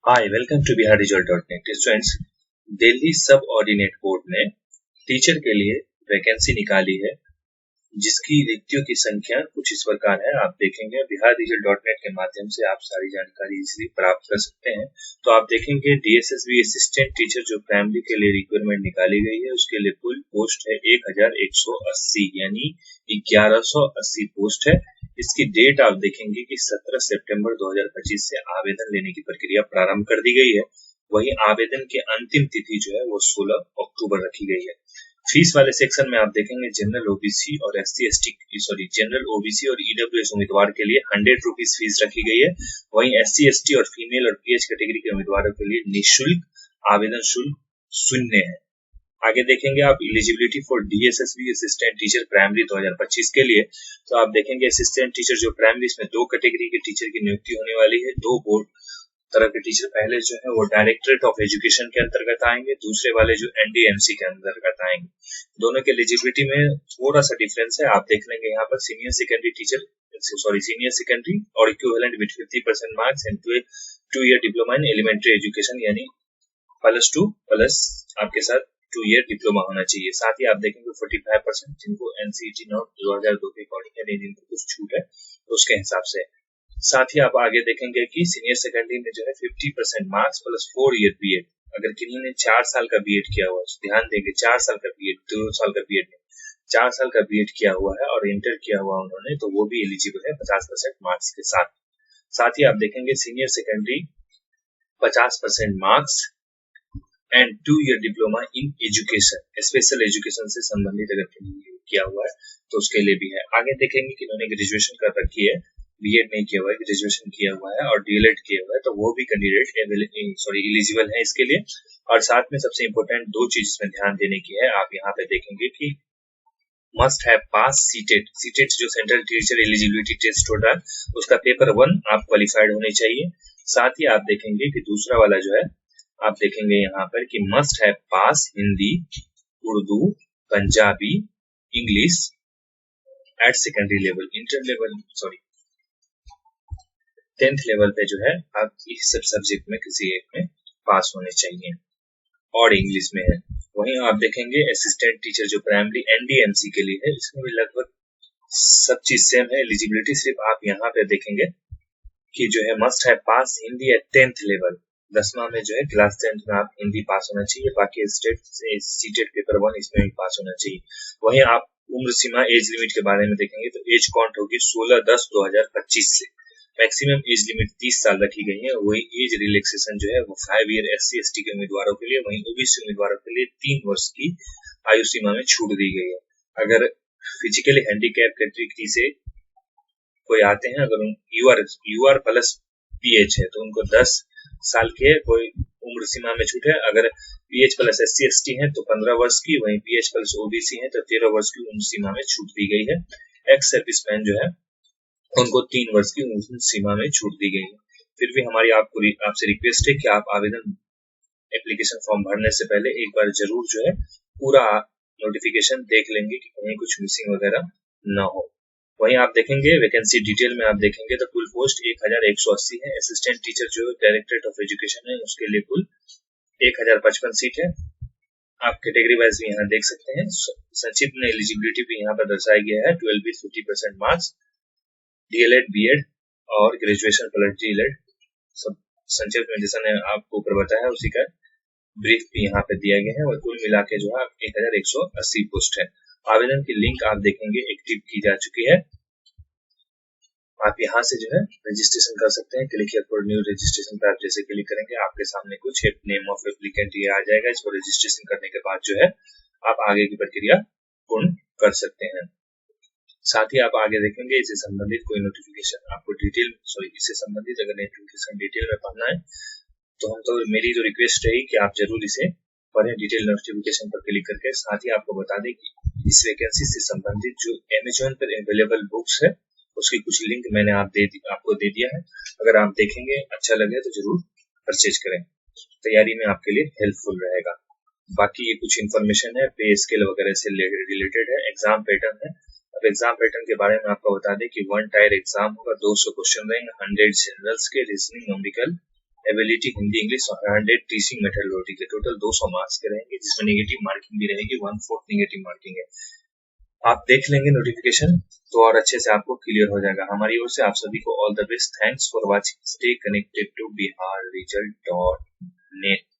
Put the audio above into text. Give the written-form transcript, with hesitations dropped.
Hi welcome to bihardigital.net students. Delhi subordinate board ने teacher के लिए वैकेंसी निकाली है जिसकी रिक्तियों की संख्या कुछ इस प्रकार है। आप देखेंगे bihardigital.net के माध्यम से आप सारी जानकारी इजीली प्राप्त कर सकते हैं। तो आप देखेंगे DSSB असिस्टेंट टीचर जो प्राइमरी के लिए रिक्वायरमेंट निकाली गई है उसके लिए कुल पोस्ट है 1180 यानी 1180 पोस्ट है। इसकी डेट आप देखेंगे कि 17 सितंबर 2025 से आवेदन लेने की प्रक्रिया प्रारंभ कर दी गई है। वहीं आवेदन की अंतिम तिथि जो है वो 16 अक्टूबर रखी गई है। फीस वाले सेक्शन में आप देखेंगे जनरल ओबीसी और जनरल ओबीसी और ईडब्ल्यूएस उम्मीदवार के लिए 100 रुपीज फीस रखी गई है। वहीं SC ST और फीमेल और PH कैटेगरी के उम्मीदवारों के लिए निःशुल्क आवेदन शुल्क शून्य है। आगे देखेंगे आप eligibility for DSSB assistant teacher primary 2025 के लिए। तो आप देखेंगे असिस्टेंट टीचर जो प्राइमरी इसमें दो कैटेगरी के टीचर की नियुक्ति होने वाली है। दो बोर्ड तरह के टीचर पहले जो है वो डायरेक्टरेट ऑफ एजुकेशन के अंतर्गत आएंगे, दूसरे वाले जो NDMC के अंतर्गत आएंगे। दोनों के एलिजिबिलिटी में थोड़ा सा डिफरेंस है। आप देख लेंगे यहाँ पर सीनियर सेकेंडरी और equivalent with 50% marks and 2 year diploma in elementary education यानी +2 प्लस आपके साथ 2 ईयर डिप्लोमा होना चाहिए। साथ ही आप देखेंगे 45% जिनको NCET नोट 2002 के अकॉर्डिंग यानी जिनको कुछ छूट है उसके हिसाब से। साथ ही आप आगे देखेंगे कि सीनियर सेकेंडरी में जो है 50% मार्क्स प्लस 4 ईयर बीएड। अगर किन्हीं ने 4 साल का बीएड किया हुआ है, ध्यान देंगे 4 साल का बीएड, 2 साल का बीएड नहीं, 4 साल का बीएड किया हुआ है और इंटर किया हुआ उन्होंने, तो वो भी एलिजिबल है 50% मार्क्स के साथ। साथ ही आप देखेंगे senior secondary 50% marks and 2 year diploma in education special education से संबंधित अगर किया हुआ है तो उसके लिए भी है। आगे देखेंगे कि इन्होंने ग्रेजुएशन कर रखी है, बीएड नहीं किया हुआ है, ग्रेजुएशन किया हुआ है और डीएलएड किया हुआ है, तो वो भी कैंडिडेट एलिजिबल है इसके लिए। और साथ में सबसे इम्पोर्टेंट दो चीज इसमें ध्यान देने की है। आप यहाँ पे देखेंगे कि मस्ट हैव पास सीटेट जो सेंट्रल टीचर एलिजिबिलिटी टेस्ट होता है उसका पेपर 1 आप क्वालिफाइड होने चाहिए। साथ ही आप देखेंगे कि दूसरा वाला जो है आप देखेंगे यहाँ पर कि must have pass Hindi, Urdu, Punjabi, English at secondary level, inter level 10th level पे जो है आप इस सब सब्जेक्ट में किसी एक में पास होने चाहिए और इंग्लिश में है। वहीं आप देखेंगे असिस्टेंट टीचर जो प्राइमरी NDMC के लिए है, इसमें भी लगभग सब चीज सेम है। एलिजिबिलिटी सिर्फ आप यहाँ पे देखेंगे कि जो है must have pass Hindi at 10th level, 10वां में जो है क्लास 10th में आप हिंदी पास होना चाहिए। बाकी सीटेट पेपर 1 इसमें भी पास होना चाहिए। वहीं आप उम्र सीमा एज लिमिट के बारे में देखेंगे तो एज काउंट होगी 16/10/2025 से। मैक्सिमम एज लिमिट 30 साल रखी गई है। वही एज रिलैक्सेशन जो है वो 5 ईयर SC ST के उम्मीदवारों के लिए, वहीं OBC उम्मीदवारों के लिए 3 वर्ष की आयु सीमा में छूट दी गई है। अगर फिजिकली हैंडीकैप कैटेगरी से कोई आते हैं, अगर यूआर प्लस PH है तो उनको 10 साल के कोई उम्र सीमा में छूट है। अगर PH प्लस SC ST है तो 15 वर्ष की, वहीं PH प्लस OBC है तो 13 वर्ष की उम्र सीमा में छूट दी गई है। एक्स सर्विसमैन जो है उनको 3 वर्ष की उम्र सीमा में छूट दी गई है। फिर भी हमारी आपसे रिक्वेस्ट है कि आप आवेदन एप्लीकेशन फॉर्म भरने से पहले एक बार जरूर जो है पूरा नोटिफिकेशन देख लेंगे कि कहीं कुछ मिसिंग वगैरह न हो। वहीं आप देखेंगे वैकेंसी डिटेल में आप देखेंगे तो कुल पोस्ट 1180 है। असिस्टेंट टीचर जो डायरेक्टरेट ऑफ एजुकेशन है उसके लिए कुल 1055 सीट है। आप कैटेगरी वाइज भी यहाँ देख सकते हैं। संक्षिप्त में एलिजिबिलिटी भी यहाँ पर दर्शाया गया है 12 with 50% मार्क्स, DLED BEd और ग्रेजुएशन प्लस DLED। सब संक्षिप्त में जैसा ने आपको ऊपर बताया उसी का ब्रीफ भी यहाँ पे दिया गया है और कुल मिला के जो है 1180 पोस्ट है। आवेदन की लिंक आप देखेंगे एक्टिव की जा चुकी है। आप यहाँ से जो है रजिस्ट्रेशन कर सकते हैं। Click here for new registration पर आप जैसे क्लिक करेंगे आपके सामने कुछ एक नेम ऑफ एप्लीकेंट ये आ जाएगा। इसको रजिस्ट्रेशन करने के बाद जो है आप आगे की प्रक्रिया पूर्ण कर सकते हैं। साथ ही आप आगे देखेंगे इससे संबंधित कोई नोटिफिकेशन आपको इससे संबंधित अगर नोटिफिकेशन डिटेल में पढ़ना है तो मेरी जो रिक्वेस्ट रही कि आप जरूर इसे पढ़ें डिटेल नोटिफिकेशन पर क्लिक करके। साथ ही आपको बता दें कि इस वैकेंसी से संबंधित जो Amazon पर अवेलेबल बुक्स है उसकी कुछ लिंक मैंने आपको दे दिया है। अगर आप देखेंगे अच्छा लगे तो जरूर परचेज करें, तैयारी में आपके लिए हेल्पफुल रहेगा। बाकी ये कुछ इन्फॉर्मेशन है पे स्केल वगैरह से रिलेटेड है। एग्जाम पैटर्न है। अब एग्जाम पैटर्न के बारे में आपको बता दें कि 1 टायर एग्जाम होगा, 200 क्वेश्चन रहेंगे, 100 जनरल्स के, reasoning, numerical ability Hindi English 100 teaching methodology के टोटल 200 मार्क्स के रहेंगे, जिसमें नेगेटिव मार्किंग भी रहेगी, 1/4 नेगेटिव मार्किंग है। आप देख लेंगे नोटिफिकेशन तो और अच्छे से आपको क्लियर हो जाएगा। हमारी ओर से आप सभी को all the best. Thanks for watching. Stay connected to biharresult.net।